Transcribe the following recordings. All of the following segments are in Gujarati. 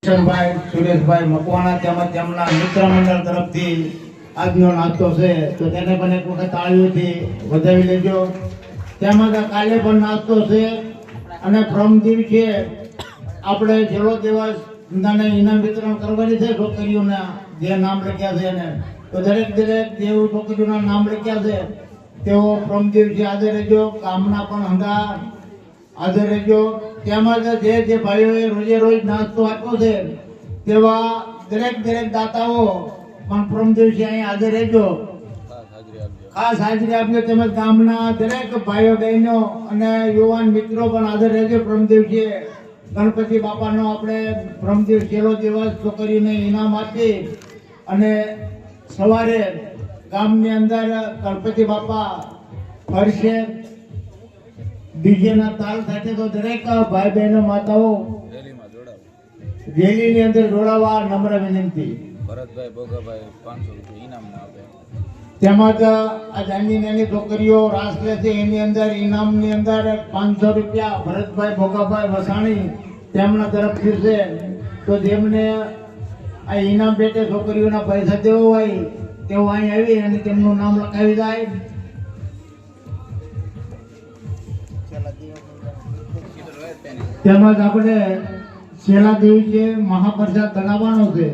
કિશનભાઈ સુરેશભાઈ મકવાણા તેમજ તેમના મિત્ર મંડળ તરફથી આજનો નાસ્તો છે તો તેને પણ એક વખત તાળીઓથી વધાવી લેજો. તેમજ કાલે પણ નાસ્તો છે અને પ્રમ દિવસે આપણે છેલ્લો દિવસ ઇનામ વિતરણ કરવાની છે છોકરીઓના જે નામ લખ્યા છે એને. તો દરેક જે છોકરીઓના નામ લખ્યા છે તેઓ પ્રમ દિવસે હાજર રહેજો. કામના પણ હંગા હાજર રહેજો. તેમજ જે ભાઈઓએ રોજે રોજ નાસ્તો આપ્યો છે તેવા દરેક દાતાઓ પણ પ્રમ દિવસે અહીં હાજર રહેજો, ખાસ હાજરી આપજો. તેમજ ગામના દરેક ભાઈઓ બહેનો અને યુવાન મિત્રો પણ હાજર રહેજો. પ્રમ દિવસે ગણપતિ બાપાનો આપણે પ્રમ દિવસ છેલ્લો દિવસ છોકરીઓને ઇનામ આપી અને સવારે ગામની અંદર ગણપતિ બાપા ફરશે ડીજેના તાલ સાથે. તો દરેક ભાઈ બહેનો માતાઓ રેલીની અંદર જોડાવા નમ્ર વિનંતી. ભરતભાઈ ભોગાભાઈ 500 રૂપિયા ઇનામ આપે. તેમજ આ નાની છોકરીઓ રાસ લે છે એની અંદર ઇનામની અંદર 500 રૂપિયા ભરતભાઈ ભોગાભાઈ વસાણી તેમના તરફથી છે. તો જેમને આ ઇનામ પેટે છોકરીઓના પૈસા દેવો હોય તેઓ અહીં આવી અને તેમનું નામ લખાવી જાય. તેમજ આપણે છેલ્લા દિવસે મહાપ્રસાદ બનાવવાનો છે.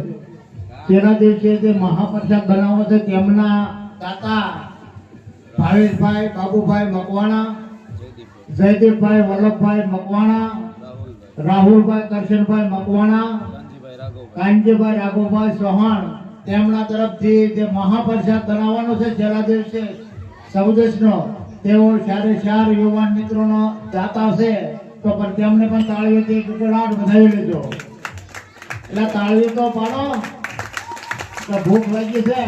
છેલ્લા દિવસે જે મહાપ્રસાદ બનાવવાનો છે તેમના દાતા ભાવેશભાઈ બાબુભાઈ મકવાણા, જયદેવભાઈ વલ્લભભાઈ મકવાણા, રાહુલભાઈ કરશનભાઈ મકવાણા, કાંજીભાઈ રાઘવભાઈ ચૌહાણ તેમના તરફથી જે મહાપ્રસાદ બનાવવાનો છે છેલ્લા દિવસે સૌદેશનો, તેઓ 4 યુવાન મિત્રોનો દાતા છે. તો પણ તેમને પણ તાળીઓથી કુકડાટ વધાવી લેજો. એટલે તાળીઓ તો પાડો તો ભૂખ લાગી છે.